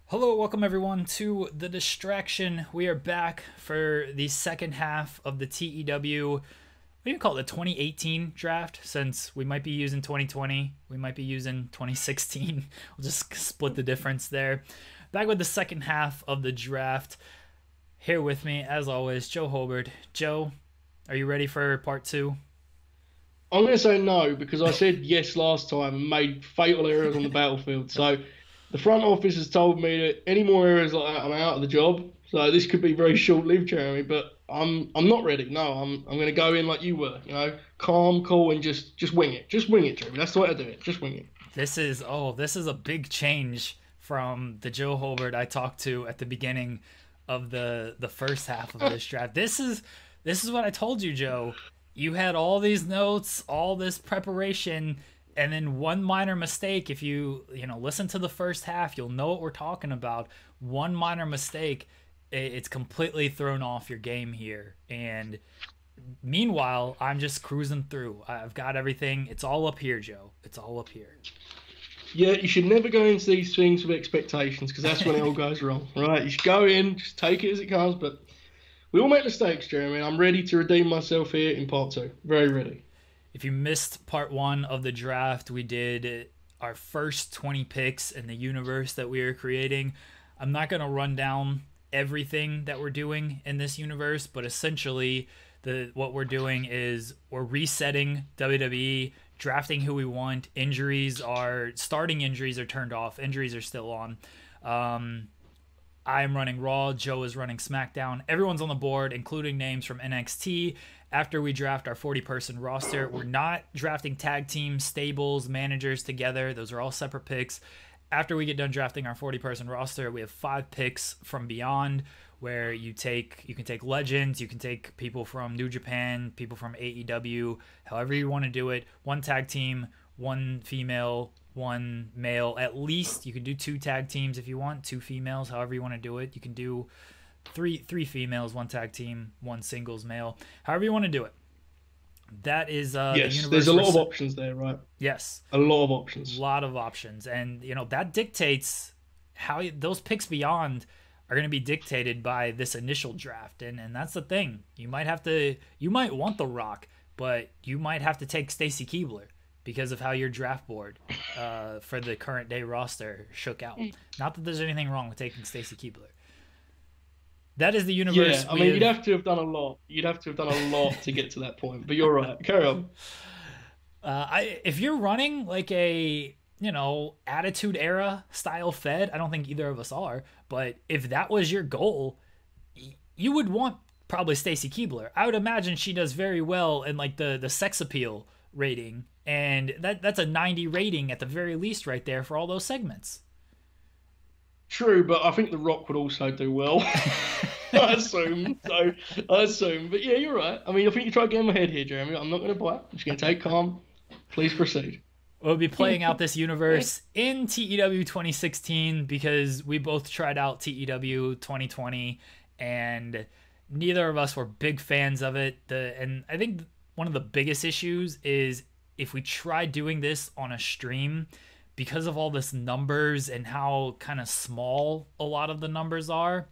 Hello, welcome everyone to The Distraction. We are back for the second half of the TEW. What do you call it? The 2018 draft, since we might be using 2020. We might be using 2016. We'll just split the difference there. Back with the second half of the draft. Here with me, as always, Joe Holbert. Joe, are you ready for part two? I'm going to say no because I said yes last time and made fatal errors on the battlefield. So the front office has told me that any more errors like that, I'm out of the job. So this could be very short-lived, Jeremy. But I'm not ready. No, I'm going to go in like you were. Calm, cool, and just wing it. Just wing it, Jeremy. That's the way to do it. Just wing it. This is a big change from the Joe Holbert I talked to at the beginning of the first half of this draft. This is what I told you, Joe. You had all these notes, all this preparation, and then one minor mistake. If you listen to the first half, you'll know what we're talking about. One minor mistake, it's completely thrown off your game here. And meanwhile, I'm just cruising through. I've got everything. It's all up here, Joe. It's all up here. Yeah, you should never go into these things with expectations because that's when it all goes wrong, right? You should go in, just take it as it comes. But we all make mistakes, Jeremy. I'm ready to redeem myself here in part two. Very ready. If you missed part one of the draft, we did our first 20 picks in the universe that we are creating. I'm not going to run down everything that we're doing in this universe, but essentially what we're doing is we're resetting WWE, drafting who we want. Starting injuries are turned off. Injuries are still on. I'm running Raw. Joe is running SmackDown. Everyone's on the board, including names from NXT. After we draft our 40-person roster, we're not drafting tag teams, stables, managers together. Those are all separate picks. After we get done drafting our 40-person roster, we have 5 picks from beyond, where you can take legends, you can take people from New Japan, people from AEW, however you want to do it. One tag team, one female, one male. At least you can do 2 tag teams if you want, 2 females, however you want to do it. You can do three females, 1 tag team, 1 singles male, however you want to do it. That is the Yes, universe. there's a lot of options there, right? Yes, A lot of options. a lot of options, and that dictates how those picks beyond are going to be dictated by this initial draft. And that's the thing. You might want The Rock, but you might have to take Stacy Keibler because of how your draft board for the current day roster shook out. Not that there's anything wrong with taking Stacy Keibler. That is the universe. Yeah, I mean, you'd have to have done a lot. You'd have to have done a lot to get to that point. But you're right. Carry on. If you're running like a attitude era style fed, I don't think either of us are. But if that was your goal, you would want probably Stacy Keibler. I would imagine she does very well in like the sex appeal rating, and that's a 90 rating at the very least right there for all those segments. True, but I think The Rock would also do well. I assume. So I assume. But yeah, you're right. I mean, I think you try to get in my head here, Jeremy. I'm not going to bite. I'm just going to take calm. Please proceed. We'll be playing out this universe in TEW 2016 because we both tried out TEW 2020 and neither of us were big fans of it. And I think one of the biggest issues is if we try doing this on a stream, because of all this numbers and how kind of small a lot of the numbers are,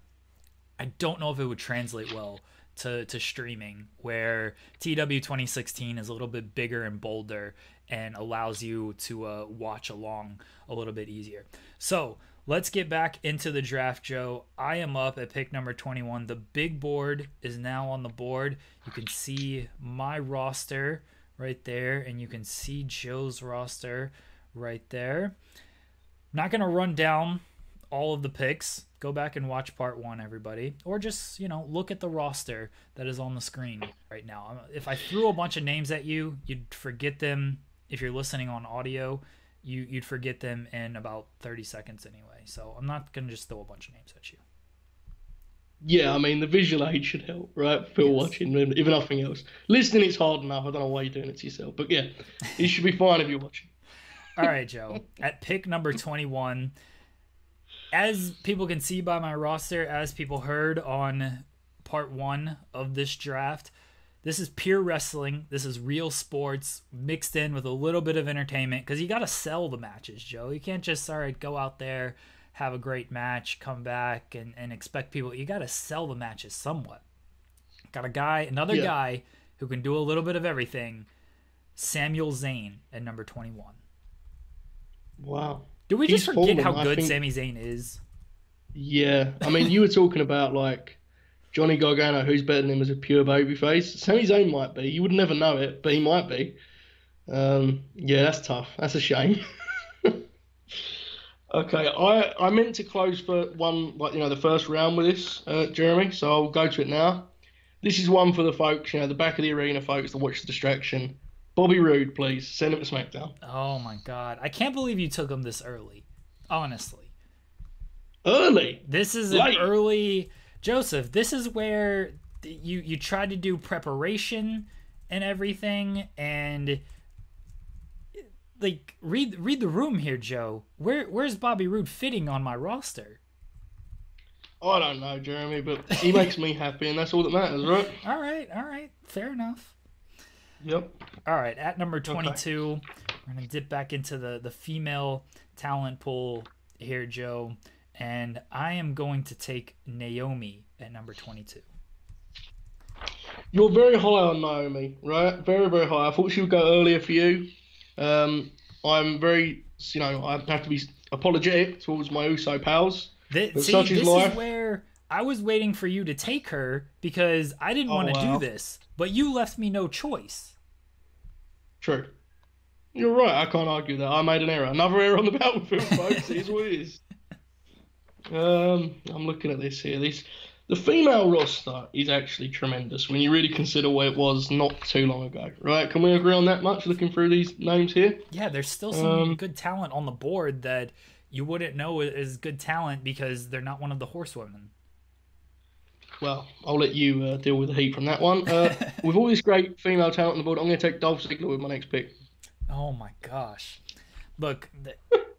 I don't know if it would translate well to streaming, where TW 2016 is a little bit bigger and bolder and allows you to watch along a little bit easier. So let's get back into the draft, Joe. I am up at pick number 21. The big board is now on the board. You can see my roster right there, and you can see Joe's roster right there. Not going to run down all of the picks. Go back and watch part 1, everybody. Or just, look at the roster that is on the screen right now. If I threw a bunch of names at you, you'd forget them. If you're listening on audio, you'd forget them in about 30 seconds anyway. So I'm not going to just throw a bunch of names at you. Yeah, I mean, the visual aid should help, right? For Yes. watching, if nothing else. Listening is hard enough. I don't know why you're doing it to yourself. But yeah, it should be fine if you're watching. All right, Joe. At pick number 21, as people can see by my roster, as people heard on part 1 of this draft, this is pure wrestling. This is real sports mixed in with a little bit of entertainment because you got to sell the matches, Joe. You can't just, all right, go out there, have a great match, come back, and expect people. You got to sell the matches somewhat. Got another guy who can do a little bit of everything. Samuel Zayn at number 21. Wow. Do we just forget how good Sami Zayn is? Yeah. I mean, you were talking about, like, Johnny Gargano, who's better than him as a pure babyface. Sami Zayn might be. You would never know it, but he might be. Yeah, that's tough. That's a shame. Okay, I meant to close for one, like, the first round with this, Jeremy, so I'll go to it now. This is one for the folks, the back of the arena folks that watch the distraction. Bobby Roode, please. Send him to SmackDown. Oh, my God. I can't believe you took him this early. Honestly. Early? This is an early... Joseph, this is where you try to do preparation and everything, and... Like, read the room here, Joe. Where's Bobby Roode fitting on my roster? I don't know, Jeremy, but he makes me happy, and that's all that matters, right? All right. Fair enough. Yep. All right, at number 22, we're going to dip back into the female talent pool here, Joe, and I am going to take Naomi at number 22. You're very high on Naomi, right? Very, very high. I thought she would go earlier for you. I'm very, I have to be apologetic towards my Uso pals. This is where I was waiting for you to take her because I didn't want to do this, but you left me no choice. True. You're right. I can't argue that. I made an error. Another error on the battlefield, folks. It is what it is. I'm looking at this here. The female roster is actually tremendous when you really consider where it was not too long ago, right? Can we agree on that much looking through these names here? Yeah, there's still some good talent on the board that you wouldn't know is good talent because they're not one of the horsewomen. Well, I'll let you deal with the heat from that one. With all this great female talent on the board, I'm going to take Dolph Ziggler with my next pick. Oh my gosh. Look,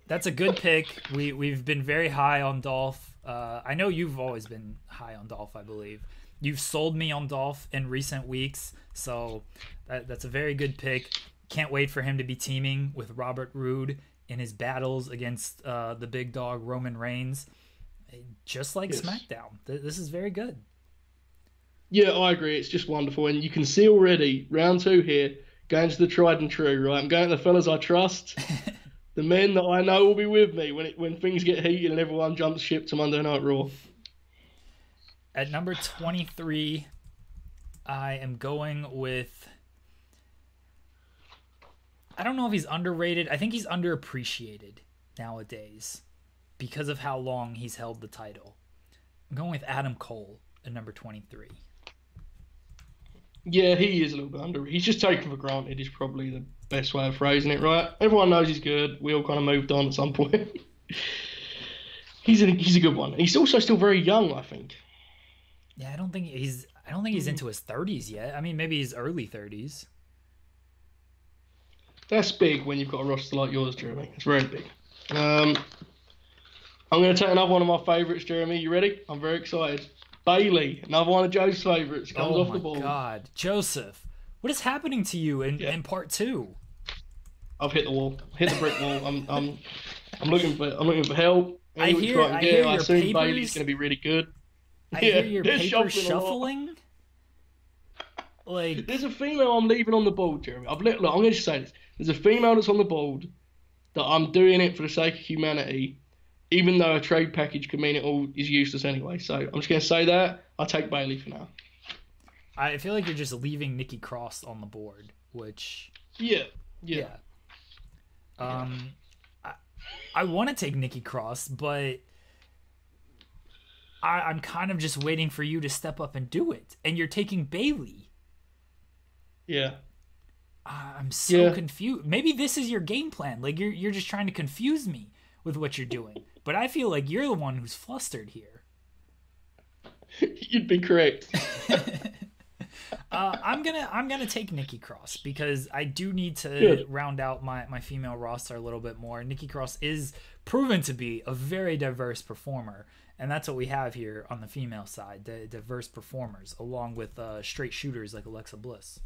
that's a good pick. We've been very high on Dolph. I know you've always been high on Dolph, I believe. You've sold me on Dolph in recent weeks, so that's a very good pick. Can't wait for him to be teaming with Robert Roode in his battles against the big dog Roman Reigns. Just like SmackDown. This is very good. Yeah, I agree. It's just wonderful. And you can see already, round 2 here, going to the tried and true, right? I'm going to the fellas I trust. The men that I know will be with me when things get heated and everyone jumps ship to Monday Night Raw. At number 23, I am going with... I don't know if he's underrated. I think he's underappreciated nowadays because of how long he's held the title. I'm going with Adam Cole at number 23. Yeah, he is a little bit under. He's just taken for granted is probably the best way of phrasing it, right? Everyone knows he's good. We all kind of moved on at some point. He's a good one. He's also still very young, I think. Yeah, I don't think he's into his 30s yet. I mean, maybe his early 30s. That's big when you've got a roster like yours, Jeremy. It's very big. I'm going to take another one of my favourites, Jeremy. You ready? I'm very excited. Bayley, another one of Joe's favourites, comes off the ball. Oh my God, Joseph, what is happening to you in part 2? I've hit the wall, hit the brick wall. I'm looking for help. I hear your assume papers. Bayley's going to be really good. I hear your papers shuffling. Like, there's a female I'm leaving on the board, Jeremy. I'm going to just say this. There's a female that's on the board that I'm doing it for the sake of humanity. Even though a trade package could mean it all is useless anyway. So I'm just going to say that. I'll take Bayley for now. I feel like you're just leaving Nikki Cross on the board, which... Yeah. I want to take Nikki Cross, but I'm kind of just waiting for you to step up and do it. And you're taking Bayley. Yeah. I'm so confused. Maybe this is your game plan. Like, you're just trying to confuse me with what you're doing. But I feel like you're the one who's flustered here. You'd be correct. I'm gonna take Nikki Cross because I do need to round out my female roster a little bit more. Nikki Cross is proven to be a very diverse performer, and that's what we have here on the female side: the diverse performers, along with straight shooters like Alexa Bliss.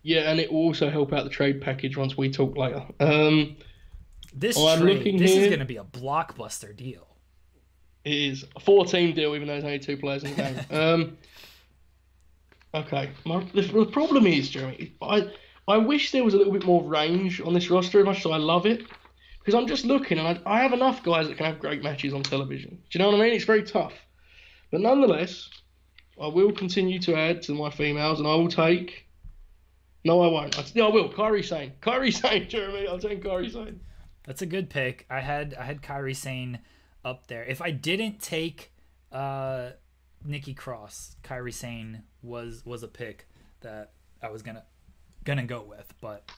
Yeah, and it will also help out the trade package once we talk later. This I'm trade, looking this is here. going to be a blockbuster deal. It is a 4-team deal, even though there's only 2 players in the game. Okay. The problem is, Jeremy, I wish there was a little bit more range on this roster, as much as I love it. Because I'm just looking, and I have enough guys that can have great matches on television. Do you know what I mean? It's very tough. But nonetheless, I will continue to add to my females, and I will take... No, I won't. I will. Kairi Sane. Kairi Sane, Jeremy. I'll take Kairi Sane. That's a good pick. I had Kairi Sane up there. If I didn't take Nikki Cross, Kairi Sane was a pick that I was gonna go with, but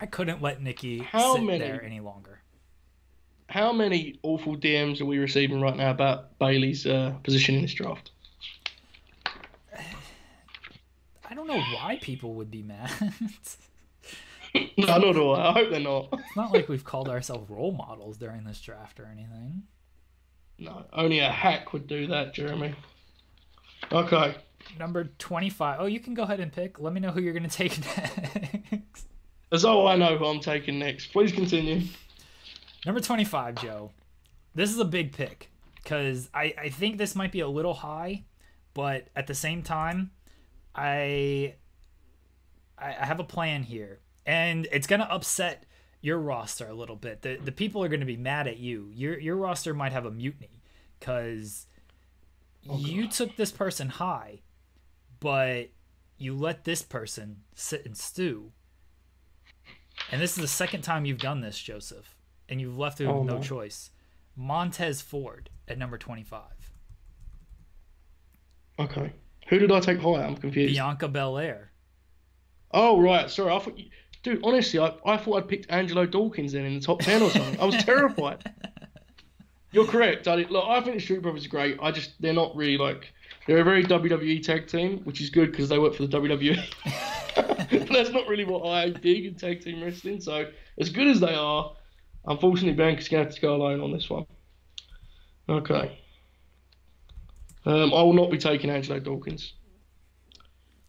I couldn't let Nikki sit there any longer. How many awful DMs are we receiving right now about Bayley's position in this draft? I don't know why people would be mad. No, not at all. I hope they're not. It's not like we've called ourselves role models during this draft or anything. No, only a hack would do that, Jeremy. Okay. Number 25. Oh, you can go ahead and pick. Let me know who you're going to take next. As though I know who I'm taking next. Please continue. Number 25, Joe. This is a big pick because I think this might be a little high, but at the same time, I have a plan here, and it's gonna upset your roster a little bit. The people are gonna be mad at you. Your roster might have a mutiny because you took this person high, but you let this person sit and stew. And this is the second time you've done this, Joseph, and you've left him with no choice. Montez Ford at number 25. Okay. Who did I take higher? I'm confused. Bianca Belair. Oh, right. Sorry. I thought dude, honestly, I thought I'd picked Angelo Dawkins in the top 10 or something. I was terrified. You're correct. I think the Street Profits are great. They're not really they're a very WWE tag team, which is good because they work for the WWE. That's not really what I dig in tag team wrestling. So, as good as they are, unfortunately, Bianca's going to have to go alone on this one. Okay. I will not be taking Angelo Dawkins.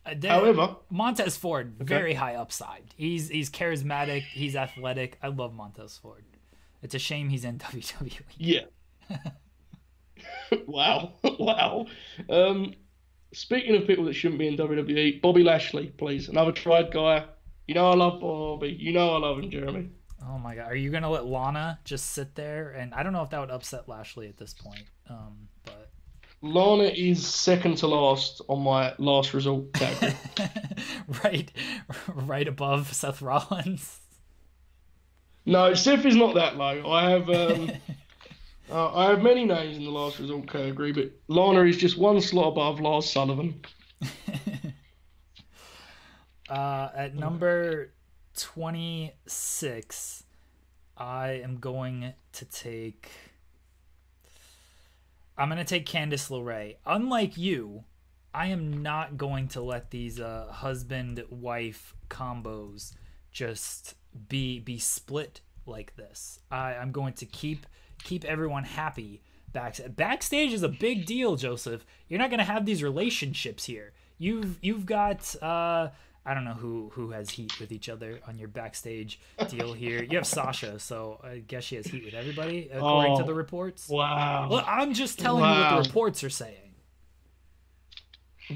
However, Montez Ford, very high upside. He's charismatic. He's athletic. I love Montez Ford. It's a shame he's in WWE. Yeah. Wow. Wow. Speaking of people that shouldn't be in WWE, Bobby Lashley, please. Another tried guy. You know I love Bobby. You know I love him, Jeremy. Oh my God. Are you going to let Lana just sit there? And I don't know if that would upset Lashley at this point. But Lana is second to last on my last result category. right above Seth Rollins. No, Seth is not that low. I have many names in the last result category, but Lana is just one slot above Lars Sullivan. At number 26, I am going to take... I'm going to take Candice LeRae. Unlike you, I am not going to let these husband-wife combos just be split like this. I'm going to keep everyone happy. Backstage is a big deal, Joseph. You're not going to have these relationships here. You've got... I don't know who has heat with each other on your backstage deal here. You have Sasha, so I guess she has heat with everybody, according to the reports. Wow. Well, I'm just telling you what the reports are saying.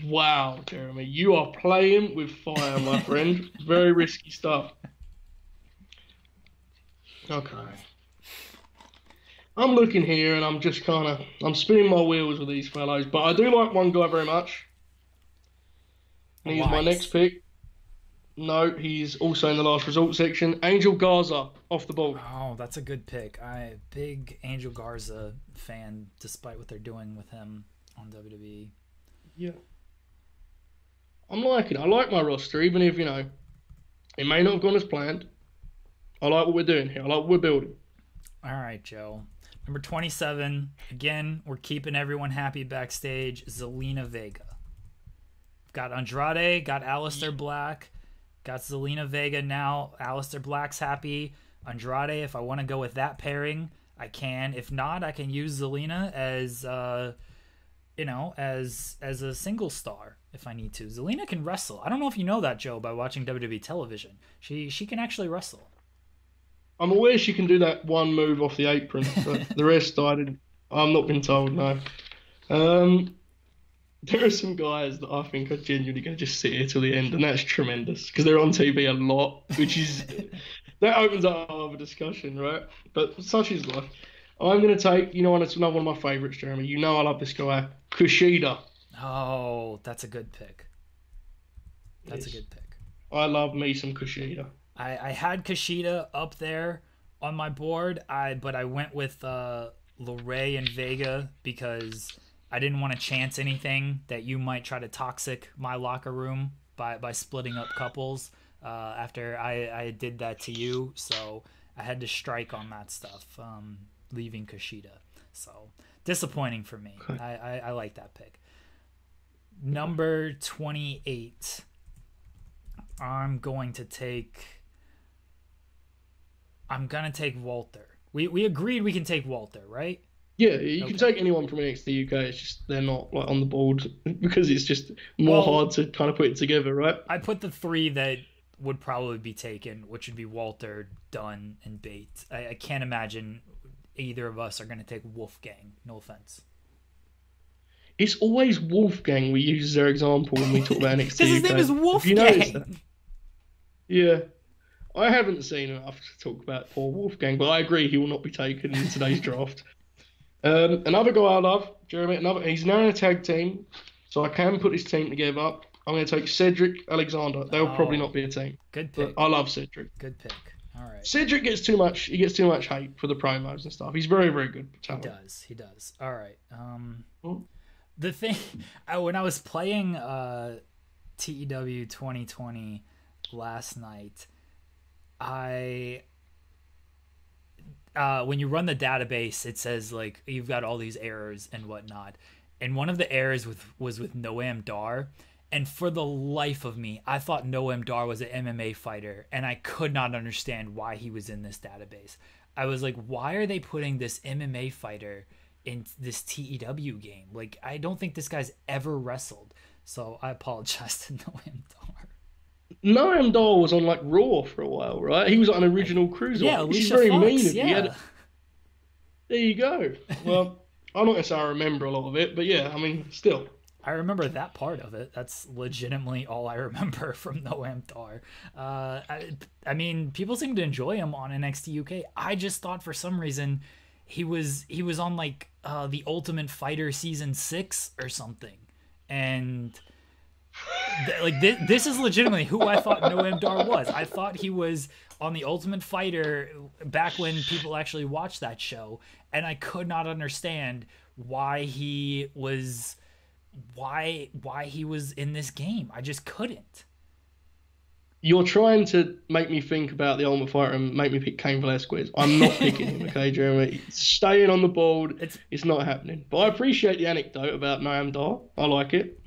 Wow, Jeremy. You are playing with fire, my friend. Very risky stuff. Okay. I'm looking here, and I'm just I'm spinning my wheels with these fellows, but I do like one guy very much. And he's my next pick. No, he's also in the last result section. Angel Garza off the ball. Oh, that's a good pick. I'm a big Angel Garza fan, despite what they're doing with him on WWE. Yeah. I'm liking it. I like my roster, even if, it may not have gone as planned. I like what we're doing here. I like what we're building. All right, Joe. Number 27. Again, we're keeping everyone happy backstage. Zelina Vega. Got Andrade, got Aleister Black, got Zelina Vega now. Aleister Black's happy. Andrade, if I want to go with that pairing, I can. If not, I can use Zelina as, as a single star if I need to. Zelina can wrestle. I don't know if you know that, Joe, by watching WWE television. She can actually wrestle. I'm aware she can do that one move off the apron, but the rest I didn't. I'm not been told, no. Um, there are some guys that I think are genuinely going to just sit here till the end, and that's tremendous because they're on TV a lot, which is that opens up another discussion, right? But such is life. I'm going to take, and it's another one of my favourites, Jeremy. You know I love this guy, Kushida. Oh, that's a good pick. That's a good pick. I love me some Kushida. I had Kushida up there on my board, but I went with LeRae and Vega because I didn't want to chance anything that you might try to toxic my locker room by splitting up couples after I did that to you. So I had to strike on that stuff, leaving Kushida. So disappointing for me. Okay. I like that pick. Number 28. I'm going to take Walter. We agreed we can take Walter, right? Yeah, you can take anyone from NXT UK. It's just they're not like on the board because it's just more hard to kind of put it together, right? I put the three that would probably be taken, which would be Walter, Dunn, and Bates. I can't imagine either of us are going to take Wolfgang. No offense. It's always Wolfgang we use as their example when we talk about NXT. Because his name is Wolfgang. You noticed that? Yeah. I haven't seen enough to talk about poor Wolfgang, but I agree he will not be taken in today's draft. Another guy I love, Jeremy, he's now in a tag team, so I can put his team together. I'm going to take Cedric Alexander. They'll probably not be a team. Good pick. I love Cedric. Good pick. All right. Cedric gets too much hate for the promos and stuff. He's very, very good. He does. All right. The thing, when I was playing TEW 2020 last night, when you run the database, it says like you've got all these errors and whatnot, and one of the errors was with Noam Dar, and for the life of me, I thought Noam Dar was an MMA fighter, and I could not understand why he was in this database. I was like, why are they putting this MMA fighter in this TEW game? Like, I don't think this guy's ever wrestled, so I apologize to Noam Dar. Noam Dar was on like Raw for a while, right? He was like an original cruiser. Yeah, She's Alicia very Fox, mean of yeah. you. There you go. Well, I'm not going to say I remember a lot of it, but yeah, I mean, still. I remember that part of it. That's legitimately all I remember from Noam Dar. I mean, people seem to enjoy him on NXT UK. I just thought for some reason he was on like the Ultimate Fighter season 6 or something, and this is legitimately who I thought Noam Dar was. I thought he was on the Ultimate Fighter back when people actually watched that show, and I could not understand why he was in this game. I just couldn't. You're trying to make me think about the Ultimate Fighter and make me pick Cain Velasquez. I'm not picking him, okay, Jeremy? It's staying on the board. It's not happening. But I appreciate the anecdote about Noam Dar. I like it.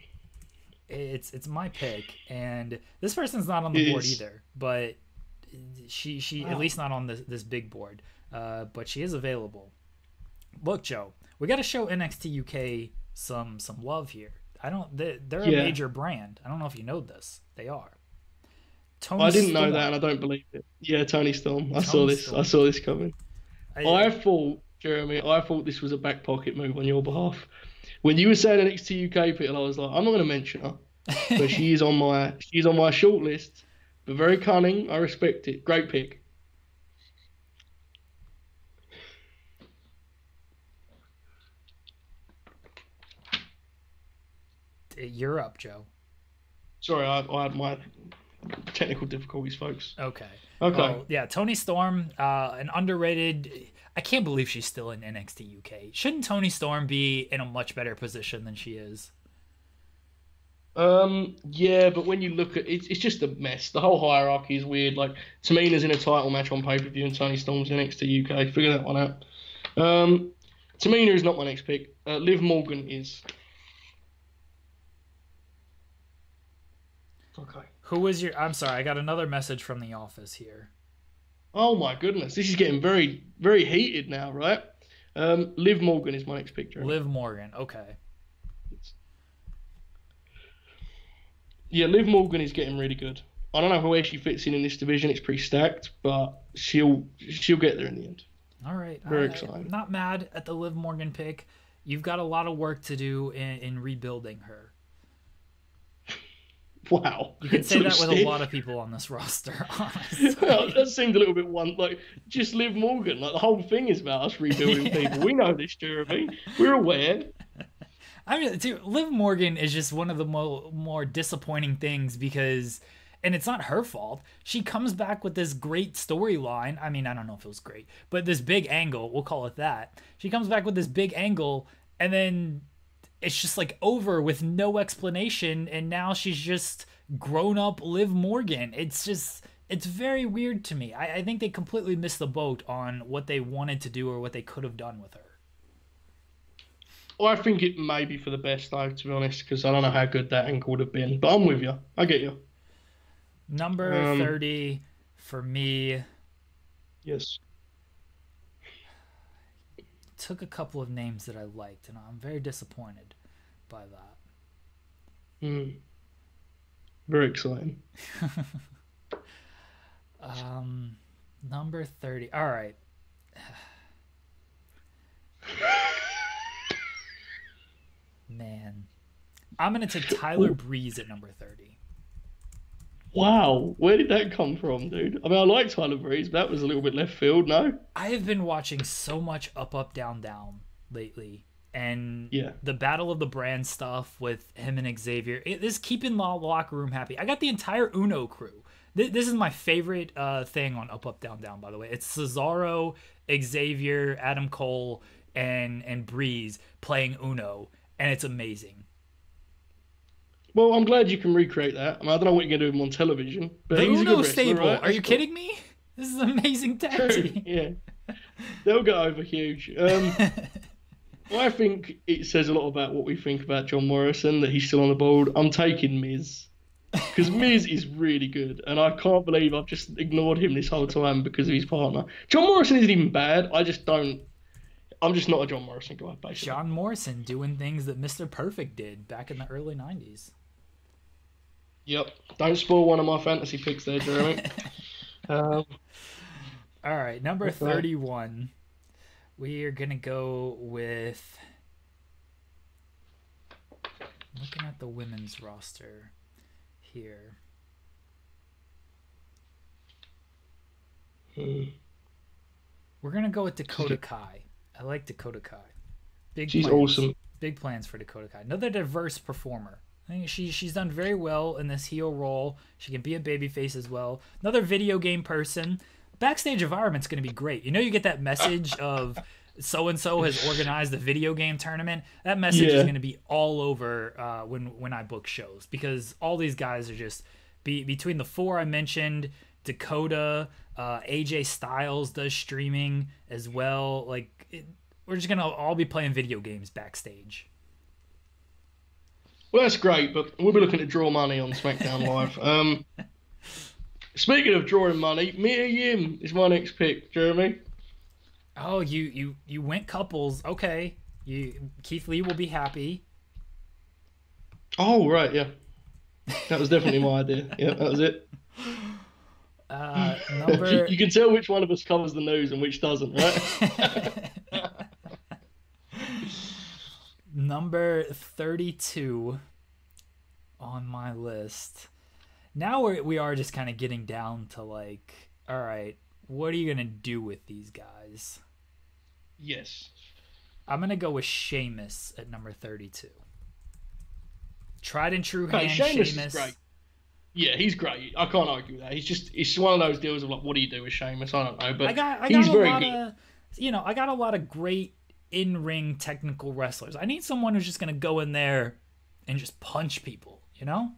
It's my pick, and this person's not on the board either, but she at least not on this big board, but she is available. Look, Joe, we got to show NXT UK some love here. They're a major brand. I don't know if you know this. They are. I didn't know that, and I don't believe it. Yeah, Tony Storm. I saw this coming. I thought, Jeremy, this was a back pocket move on your behalf. When you were saying NXT UK people, I was like, I'm not going to mention her, but she's on my short list. But very cunning. I respect it. Great pick. You're up, Joe. Sorry, I had my technical difficulties, folks. Okay. Well, yeah, Toni Storm, an underrated. I can't believe she's still in NXT UK. Shouldn't Toni Storm be in a much better position than she is? Yeah, but when you look at it, it's just a mess. The whole hierarchy is weird. Like, Tamina's in a title match on pay-per-view and Toni Storm's in NXT UK. Figure that one out. Tamina is not my next pick. Liv Morgan is. Okay. Who was your... I'm sorry, I got another message from the office here. Oh my goodness, this is getting very, very heated now, right? Liv Morgan is my next pick, Jeremy. Liv Morgan, okay. Yeah, Liv Morgan is getting really good. I don't know where she fits in this division. It's pretty stacked, but she'll get there in the end. All right. Very exciting. I'm not mad at the Liv Morgan pick. You've got a lot of work to do in rebuilding her. Wow. You can say that with a lot of people on this roster, honestly. Well, that seemed a little bit just Liv Morgan. Like the whole thing is about us rebuilding people. We know this, Jeremy. We're aware. I mean, dude, Liv Morgan is just one of the more disappointing things because, and it's not her fault. She comes back with this great storyline. I mean, I don't know if it was great, but this big angle, we'll call it that. She comes back with this big angle, and then it's just like over with no explanation, and now she's just grown up Liv Morgan. It's very weird to me. I think they completely missed the boat on what they wanted to do or what they could have done with her. Well, I think it may be for the best, though, to be honest, because I don't know how good that angle would have been. But I'm with you. I get you. Number 30 for me. Yes. Took a couple of names that I liked, and I'm very disappointed by that. Very exciting. Number 30. All right. Man. I'm going to take Tyler Breeze at number 30. Wow. Where did that come from, dude? I mean, I like Tyler Breeze, but that was a little bit left field, no? I have been watching so much Up, Up, Down, Down lately. And the Battle of the Brand stuff with him and Xavier, this keeping the locker room happy. I got the entire Uno crew. This is my favorite thing on Up, Up, Down, Down, by the way. It's Cesaro, Xavier, Adam Cole, and Breeze playing Uno, and it's amazing. Well, I'm glad you can recreate that. I mean, I don't know what you're going to do with him on television, but the he's Uno a good wrestler, stable. right? Are you kidding me? This is an amazing tag team. Yeah. They'll go over huge. I think it says a lot about what we think about John Morrison, that he's still on the board. I'm taking Miz. Because Miz is really good, and I can't believe I've just ignored him this whole time because of his partner. John Morrison isn't even bad. I'm just not a John Morrison guy, basically. John Morrison doing things that Mr. Perfect did back in the early 90s. Yep. Don't spoil one of my fantasy picks there, Jeremy. All right, number 31. We are going to go with... Looking at the women's roster here. We're going to go with Dakota Kai. I like Dakota Kai. She's awesome. Big plans for Dakota Kai. Another diverse performer. I think she's done very well in this heel role. She can be a babyface as well. Another video game person. Backstage environment's going to be great. You know, you get that message of so-and-so has organized a video game tournament. That message is going to be all over when I book shows, because all these guys are just between the four I mentioned, Dakota, AJ Styles does streaming as well. We're just going to all be playing video games backstage. Well, that's great, but we'll be looking to draw money on SmackDown Live. Speaking of drawing money, Mia Yim is my next pick, Jeremy. Oh, you went couples. Okay. Keith Lee will be happy. Oh, right, yeah. That was definitely my idea. Yeah, that was it. You can tell which one of us covers the news and which doesn't, right? Number 32 on my list. Now we are just kind of getting down to all right, what are you going to do with these guys? Yes. I'm going to go with Sheamus at number 32. Tried and true hand Sheamus. Sheamus. Is great. Yeah, he's great. I can't argue with that. It's one of those deals of what do you do with Sheamus? I don't know, but he's very good. I got a lot of great in-ring technical wrestlers. I need someone who's just going to go in there and just punch people, you know?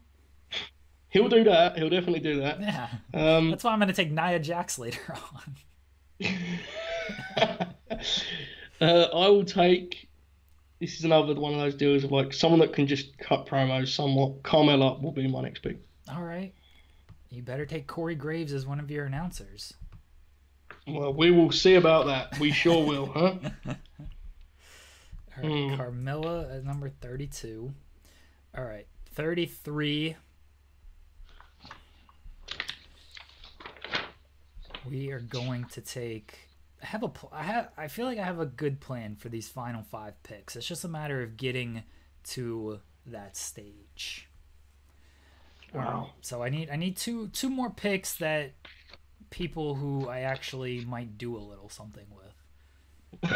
He'll do that. He'll definitely do that. Yeah. That's why I'm going to take Nia Jax later on. I will take... This is another one of those deals of someone that can just cut promos somewhat. Carmella will be my next pick. All right. You better take Corey Graves as one of your announcers. Well, we will see about that. We sure will, huh? All right, Carmella at number 32. All right, 33. We are going to take. I feel like I have a good plan for these final 5 picks. It's just a matter of getting to that stage. Wow. So I need two more picks that people who I actually might do a little something with.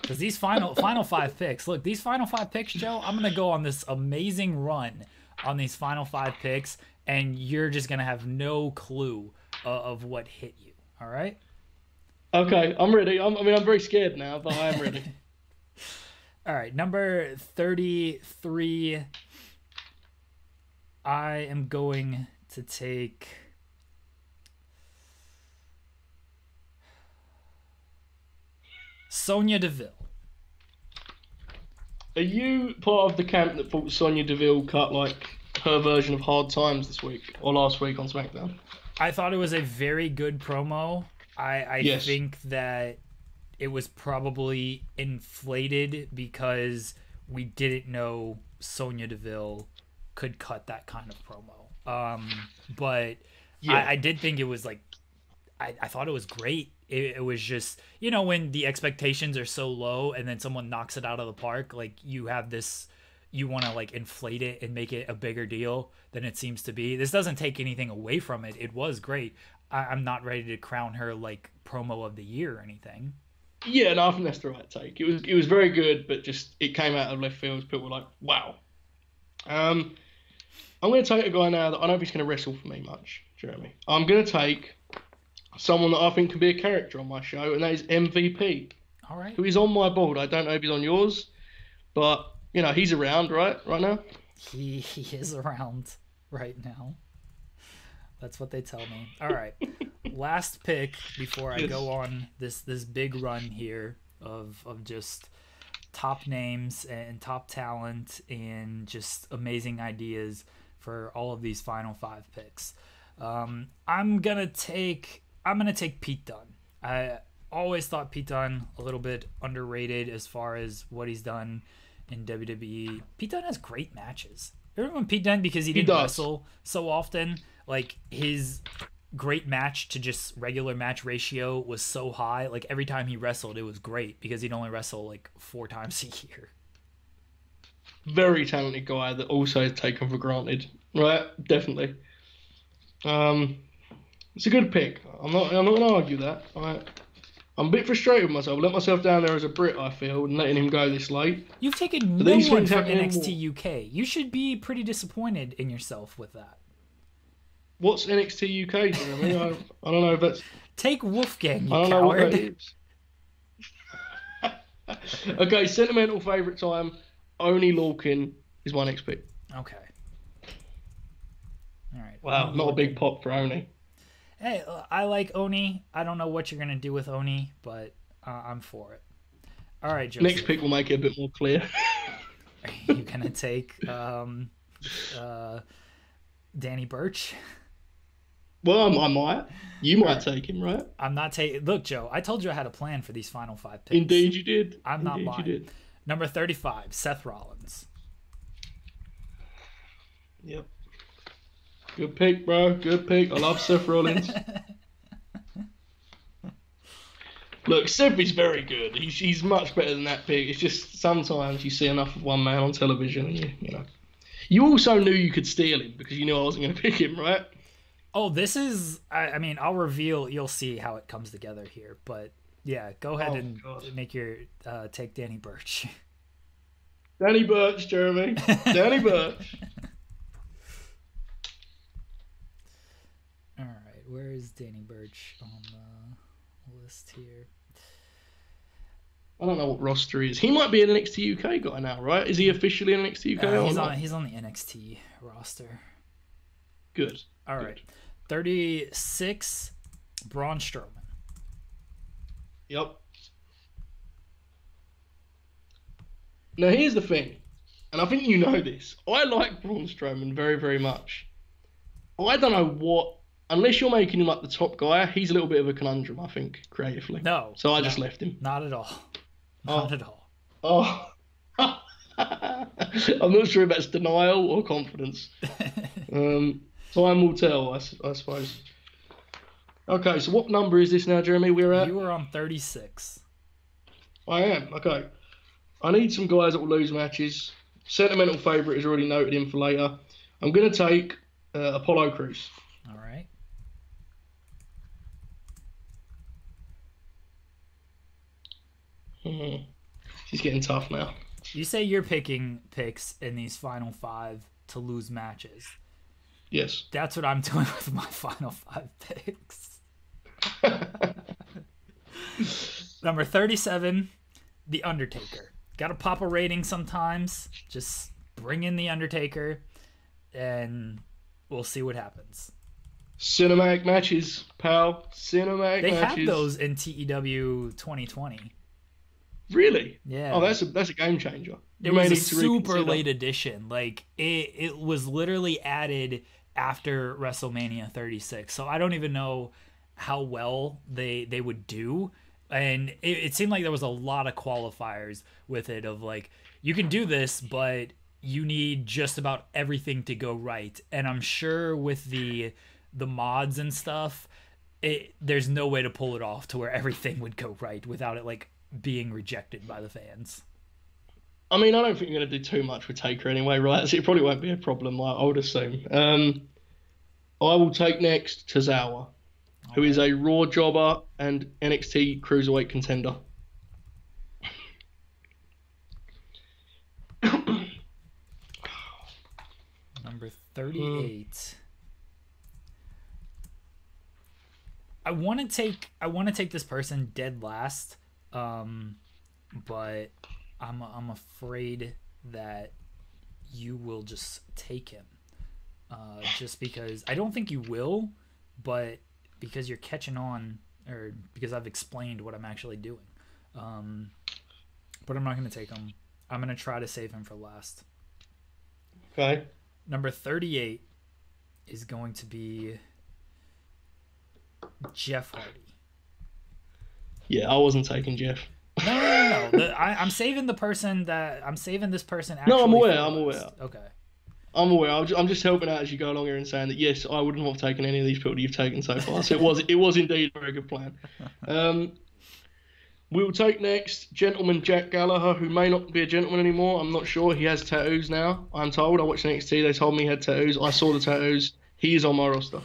Because these final 5 picks, look, these final 5 picks, Joe, I'm gonna go on this amazing run on these final 5 picks, and you're just gonna have no clue of what hit you. All right. Okay, I'm ready. I'm very scared now, but I am ready. All right, number 33. I am going to take Sonya Deville. Are you part of the camp that thought Sonya Deville cut like her version of Hard Times this week or last week on SmackDown? I thought it was a very good promo. I think that it was probably inflated because we didn't know Sonya Deville could cut that kind of promo. But yeah. I did think it was like, I thought it was great. It was just, when the expectations are so low and then someone knocks it out of the park, like you have this, you want to like inflate it and make it a bigger deal than it seems to be. This doesn't take anything away from it. It was great. I'm not ready to crown her like promo of the year or anything. Yeah, no, I think that's the right take. It was very good, but just it came out of left field. People were like, wow. I'm going to take a guy now that I don't know if he's going to wrestle for me much, Jeremy. I'm going to take someone that I think could be a character on my show, and that is MVP. All right. Who is on my board. I don't know if he's on yours, but, he's around, right now? He is around right now. That's what they tell me. All right. Last pick before I go on this big run here of just top names and top talent and just amazing ideas for all of these final 5 picks. I'm gonna take Pete Dunne. I always thought Pete Dunne a little bit underrated as far as what he's done in WWE. Pete Dunne has great matches. Everyone Pete Dunne because he didn't wrestle so often. Like his great match to just regular match ratio was so high. Like every time he wrestled, it was great because he'd only wrestle like 4 times a year. Very talented guy that also is taken for granted. Right, definitely. It's a good pick. I'm not going to argue that. I'm a bit frustrated with myself. I let myself down there as a Brit, I feel, and letting him go this late. You've taken no one from NXT UK. You should be pretty disappointed in yourself with that. What's NXT UK, Jeremy? I don't know if that's... Take Wolfgang, you I don't coward. know what that is. Okay, sentimental favourite time. Oni Lorcan is my next pick. Okay. All right. Wow, not a big pop for Oni. Hey, I like Oni. I don't know what you're going to do with Oni, but I'm for it. All right, Joseph. Next pick will make it a bit more clear. Are you going to take Danny Burch? Well, I might. You might take him, right? I'm not taking... Look, Joe, I told you I had a plan for these final 5 picks. Indeed you did. I'm not lying. lying. You did. Number 35, Seth Rollins. Yep. Good pick, bro. Good pick. I love Seth Rollins. Look, Seth is very good. He's much better than that pick. It's just sometimes you see enough of one man on television and you know. You also knew you could steal him because you knew I wasn't going to pick him, right? Oh, this is... I mean, I'll reveal... You'll see how it comes together here. But, yeah, go ahead and make your... take Danny Burch. Danny Burch, Jeremy. Danny Burch. All right, where is Danny Burch on the list here? I don't know what roster he is. He might be an NXT UK guy now, right? Is he officially an NXT UK? He's on the NXT roster. Good. All right. 36, Braun Strowman. Yep. Now, here's the thing, and I think you know this. I like Braun Strowman very, very much. I don't know what... Unless you're making him like the top guy, he's a little bit of a conundrum, I think, creatively. No. So I just left him. Not at all. Not at all. Oh. I'm not sure if that's denial or confidence. Time will tell, I suppose. Okay, so what number is this now, Jeremy? We're at. You were on 36. I am. Okay. I need some guys that will lose matches. Sentimental favourite is already noted in for later. I'm going to take Apollo Crews. All right. She's getting tough now. You say you're picking picks in these final 5 to lose matches. Yes. That's what I'm doing with my final 5 picks. Number 37, The Undertaker. Got to pop a rating sometimes. Just bring in The Undertaker, and we'll see what happens. Cinematic matches, pal. Cinematic they matches. They had those in TEW 2020. Really? Yeah. Oh, that's a game changer. It was a super late edition. Like it was literally added after WrestleMania 36. So I don't even know how well they would do. And it seemed like there was a lot of qualifiers with it of like, you can do this, but you need just about everything to go right. And I'm sure with the mods and stuff, there's no way to pull it off to where everything would go right without it like being rejected by the fans. I mean, I don't think you're going to do too much with Taker anyway, right? So it probably won't be a problem, I would assume. I will take next Tozawa, who is a Raw jobber and NXT Cruiserweight contender. Number 38. I want to take this person dead last, but I'm afraid that you will just take him, just because I don't think you will, but because you're catching on, or because I've explained what I'm actually doing. But I'm not going to take him. I'm going to try to save him for last. Okay. Number 38 is going to be Jeff Hardy. Yeah, I wasn't taking Jeff. No. I'm saving the person that I'm saving this person. Actually, no, I'm aware. Okay. I'm aware. I'm just helping out as you go along here and saying that yes, I wouldn't have taken any of these people you've taken so far. So it was indeed a very good plan. We will take next Gentleman Jack Gallagher, who may not be a gentleman anymore. I'm not sure. He has tattoos now. I'm told. I watched NXT. They told me he had tattoos. I saw the tattoos. He is on my roster.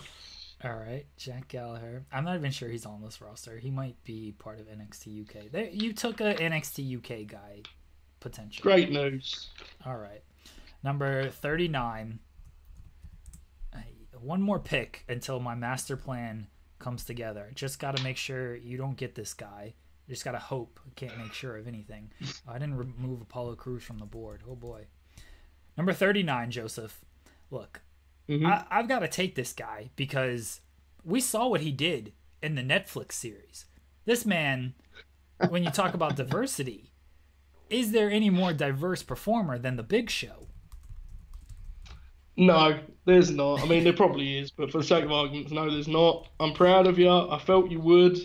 All right, Jack Gallagher. I'm not even sure he's on this roster. He might be part of NXT UK. You took a NXT UK guy, potentially. Great news. All right. Number 39. One more pick until my master plan comes together. Just got to make sure you don't get this guy. Just got to hope. Can't make sure of anything. I didn't remove Apollo Crews from the board. Oh, boy. Number 39, Joseph. Look, I've got to take this guy because we saw what he did in the Netflix series. This man, when you talk about diversity, is there any more diverse performer than the Big Show? No, there's not. I mean, there probably is, but for the sake of arguments, no, there's not. I'm proud of you. I felt you would,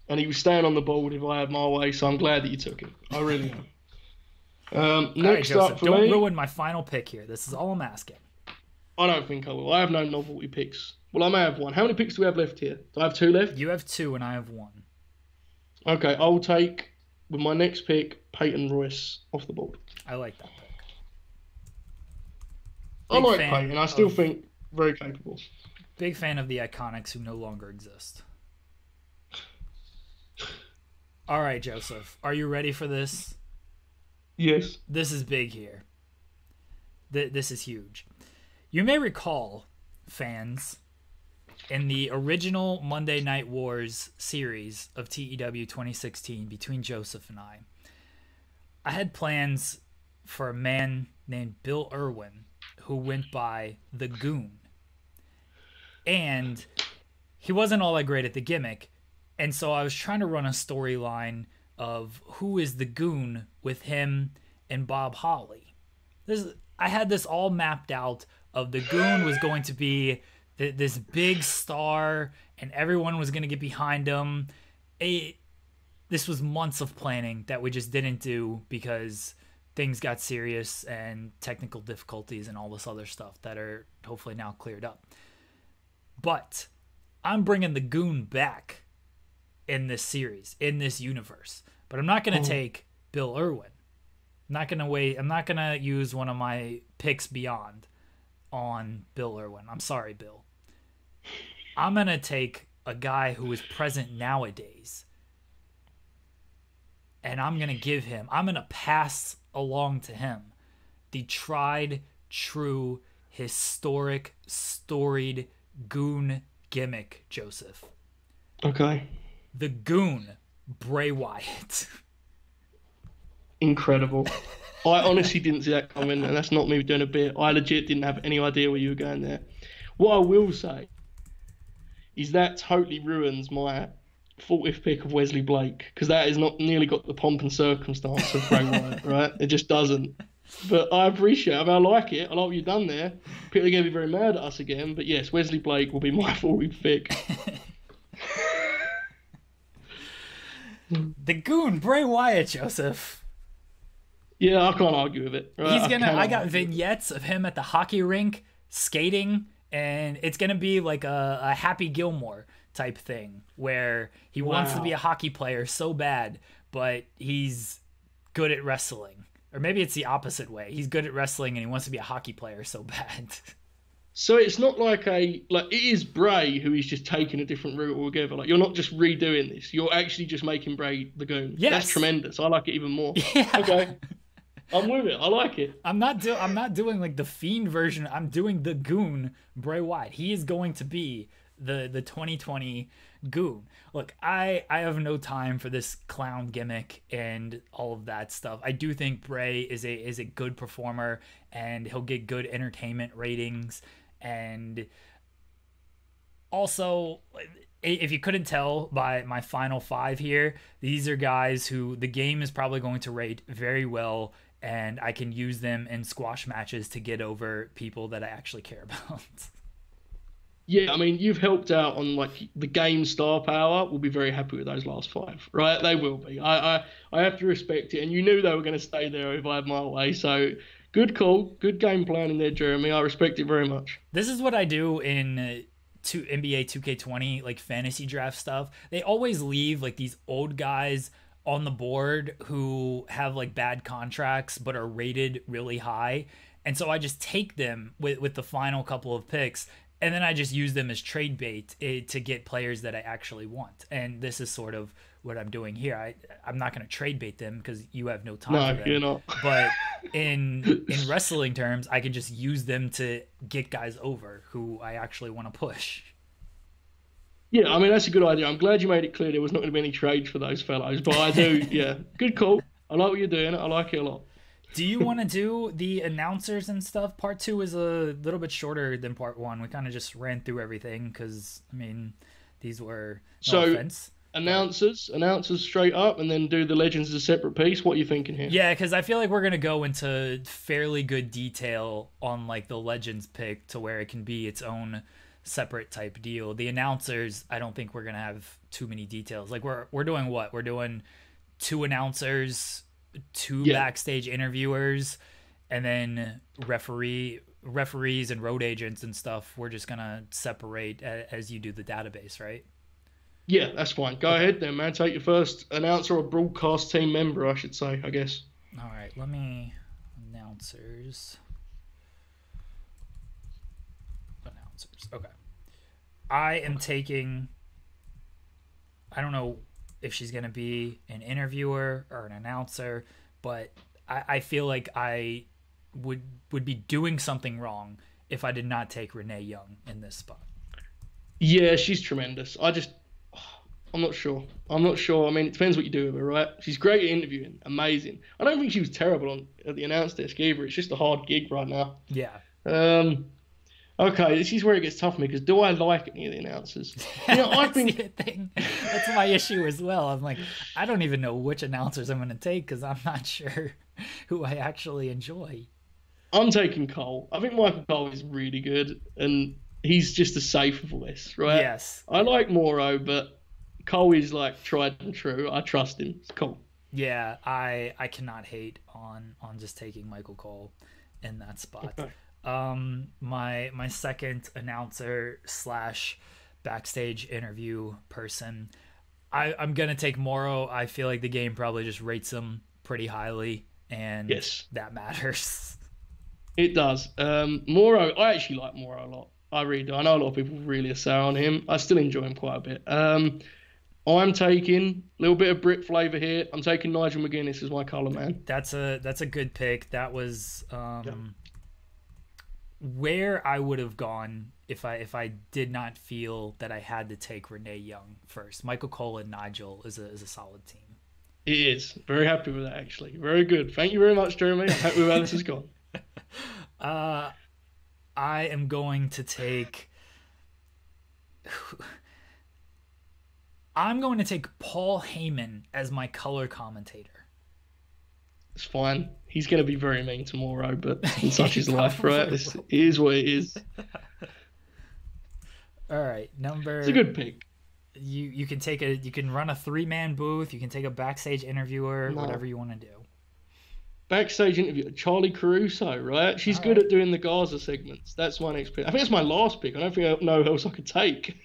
and he was staying on the board if I had my way, so I'm glad that you took him. I really am. Next Joseph, up for don't me... ruin my final pick here. This is all I'm asking. I don't think I will. I have no novelty picks. Well, I may have one. How many picks do we have left here? Do I have 2 left? You have 2 and I have 1. Okay, I will take, with my next pick, Peyton Royce off the board. I like that pick. I like Peyton. I still think very capable. Big fan of the Iconics who no longer exist. All right, Joseph. Are you ready for this? Yes. This is big here. This is huge. You may recall, fans, in the original Monday Night Wars series of TEW 2016 between Joseph and I had plans for a man named Bill Irwin who went by the Goon. And he wasn't all that great at the gimmick, and so I was trying to run a storyline of who is the Goon with him and Bob Holly. I had this all mapped out of the Goon was going to be this big star and everyone was going to get behind him. This was months of planning that we just didn't do because things got serious and technical difficulties and all this other stuff that are hopefully now cleared up. But I'm bringing the Goon back in this series, in this universe. But I'm not going to take Bill Irwin. I'm not going to wait. I'm not going to use one of my picks beyond on Bill Irwin. I'm sorry, Bill. I'm going to take a guy who is present nowadays. And I'm going to pass along to him the tried, true, historic, storied Goon gimmick, Joseph. Okay. The Goon, Bray Wyatt. Incredible. I honestly didn't see that coming, and that's not me doing a bit. I legit didn't have any idea where you were going there. What I will say is that totally ruins my 40th pick of Wesley Blake, because that has not nearly got the pomp and circumstance of Bray Wyatt, right? It just doesn't. But I appreciate it. I mean, I like it. I like what you've done there. People are going to be very mad at us again, but yes, Wesley Blake will be my 40th pick. The Goon, Bray Wyatt, Joseph. Yeah, I can't argue with it. Right? I got vignettes of him at the hockey rink skating, and it's gonna be like a Happy Gilmore type thing where he wants to be a hockey player so bad, but he's good at wrestling. Or maybe it's the opposite way. He's good at wrestling and he wants to be a hockey player so bad. So it's not like it is Bray who is just taking a different route altogether. Like, you're not just redoing this. You're actually just making Bray the Goon. Yes. That's tremendous. I like it even more. Yeah. Okay. I'm with it. I like it. I'm not doing like the Fiend version. I'm doing the Goon, Bray Wyatt. He is going to be the 2020 Goon. Look, I have no time for this clown gimmick and all of that stuff. I do think Bray is a good performer and he'll get good entertainment ratings. And also, if you couldn't tell by my final five here, these are guys who the game is probably going to rate very well, and I can use them in squash matches to get over people that I actually care about. Yeah, I mean, you've helped out on like the game star power. We'll be very happy with those last five, right? They will be. I have to respect it, and you knew they were going to stay there if I had my way. So good call, good game plan in there, Jeremy. I respect it very much. This is what I do in NBA 2K20 like fantasy draft stuff. They always leave like these old guys on the board who have like bad contracts but are rated really high, and so I just take them with the final couple of picks. And then I just use them as trade bait to get players that I actually want. And this is sort of what I'm doing here. I'm not going to trade bait them because you have no time for them. You're not. But in wrestling terms, I can just use them to get guys over who I actually want to push. Yeah, I mean, that's a good idea. I'm glad you made it clear there was not going to be any trades for those fellows. But I do, yeah. Good call. I like what you're doing. I like it a lot. Do you want to do the announcers and stuff? Part 2 is a little bit shorter than part 1. We kind of just ran through everything because, I mean, these were no offense. Announcers straight up, and then do the legends as a separate piece. What are you thinking here? Yeah, because I feel like we're going to go into fairly good detail on like the legends pick to where it can be its own separate type deal. The announcers, I don't think we're going to have too many details. Like we're doing what? We're doing 2 announcers, 2 backstage interviewers, and then referees and road agents and stuff. We're just gonna separate as you do the database, right? Yeah, that's fine. Go ahead then, man. Take your first announcer or broadcast team member, I should say, I guess. All right, let me announcers. Okay. I am taking, I don't know if she's going to be an interviewer or an announcer, but I feel like I would be doing something wrong if I did not take Renee Young in this spot. Yeah, she's tremendous. I'm not sure. I mean, it depends what you do with her, right? She's great at interviewing. Amazing. I don't think she was terrible at the announce desk either. It's just a hard gig right now. Yeah. Okay, this is where it gets tough for me, because do I like any of the announcers? You know, I think that's my issue as well. I'm like, I don't even know which announcers I'm going to take because I'm not sure who I actually enjoy. I'm taking Cole. I think Michael Cole is really good, and he's just a safe voice, right? Yes. I like Morrow, but Cole is like tried and true. I trust him. It's cool. Yeah, I cannot hate on just taking Michael Cole in that spot. Okay. My second announcer / backstage interview person. I'm going to take Morrow. I feel like the game probably just rates him pretty highly, and Yes, that matters. it does. Morrow, I actually like Morrow a lot. I really do. I know a lot of people really are sour on him. I still enjoy him quite a bit. I'm taking a little bit of Brit flavour here. I'm taking Nigel McGuinness as my colour man. That's a good pick. That was where I would have gone if I did not feel that I had to take Renee Young first. Michael Cole and Nigel is a solid team. It is. Very happy with that, actually. Very good. Thank you very much, Jeremy. I'm happy with how this has gone. I am going to take... I'm going to take Paul Heyman as my color commentator. It's fine. He's going to be very mean tomorrow, but such is life, right? It is what it is. All right, It's a good pick. You can run a 3-man booth. You can take a backstage interviewer, whatever you want to do. Backstage interview, Charlie Caruso, right? She's good at doing the Gaza segments. That's my next pick. I think it's my last pick. I don't think I know who else I could take.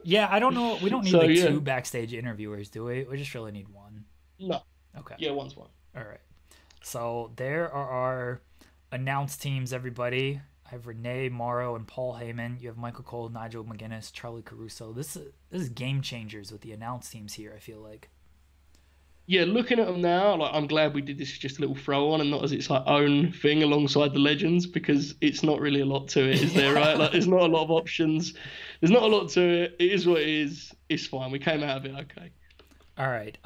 Yeah, I don't know. We don't need two backstage interviewers, do we? We just really need one. No. Okay. Yeah, one's one. All right. So there are our announced teams, everybody. I have Renee, Morrow, and Paul Heyman. You have Michael Cole, Nigel McGuinness, Charlie Caruso. This is game changers with the announced teams here, I feel like. Yeah, looking at them now, like I'm glad we did this as just a little throw on and not as its like own thing alongside the legends, because it's not really a lot to it, is there, right? Like there's not a lot of options. There's not a lot to it. It is what it is. It's fine. We came out of it okay. All right.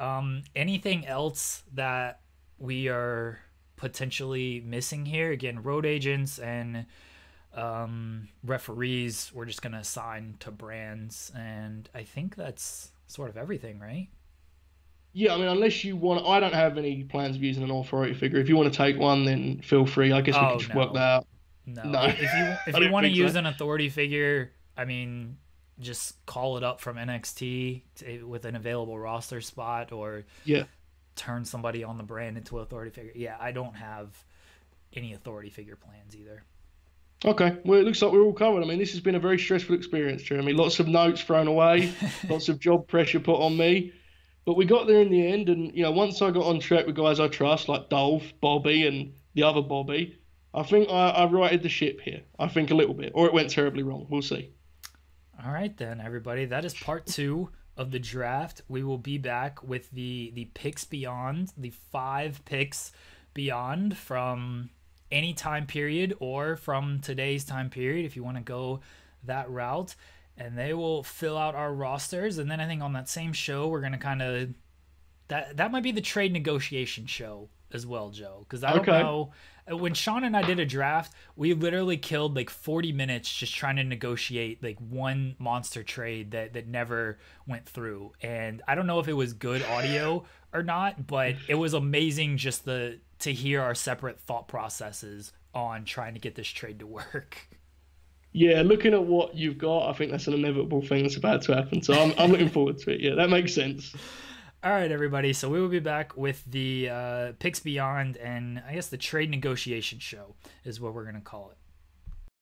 Anything else that we are potentially missing here? Again, road agents and referees we're just going to assign to brands, and I think that's sort of everything, right? Yeah, I mean, unless you want... I don't have any plans of using an authority figure. If you want to take one, then feel free. I guess we can just work that out. No. If you want to use an authority figure, I mean, just call it up from NXT with an available roster spot, or turn somebody on the brand into an authority figure. Yeah, I don't have any authority figure plans either. Okay, well, it looks like we're all covered. I mean, this has been a very stressful experience, Jeremy. Lots of notes thrown away, lots of job pressure put on me. But we got there in the end, and once I got on track with guys I trust, like Dolph, Bobby, and the other Bobby, I think I righted the ship here. I think a little bit, or it went terribly wrong. We'll see. All right, then, everybody. That is part 2 of the draft. We will be back with the picks beyond, the 5 picks beyond from any time period or from today's time period, if you want to go that route. And they will fill out our rosters. And then I think on that same show, we're going to kind of... That might be the trade negotiation show as well, Joe. Because I don't know... When Sean and I did a draft, we literally killed like 40 minutes just trying to negotiate like one monster trade that never went through. And I don't know if it was good audio or not, but it was amazing just to hear our separate thought processes on trying to get this trade to work. Yeah, looking at what you've got, I think that's an inevitable thing that's about to happen. So I'm looking forward to it. Yeah, that makes sense. All right, everybody. So we will be back with the Picks Beyond, and I guess the trade negotiation show is what we're going to call it.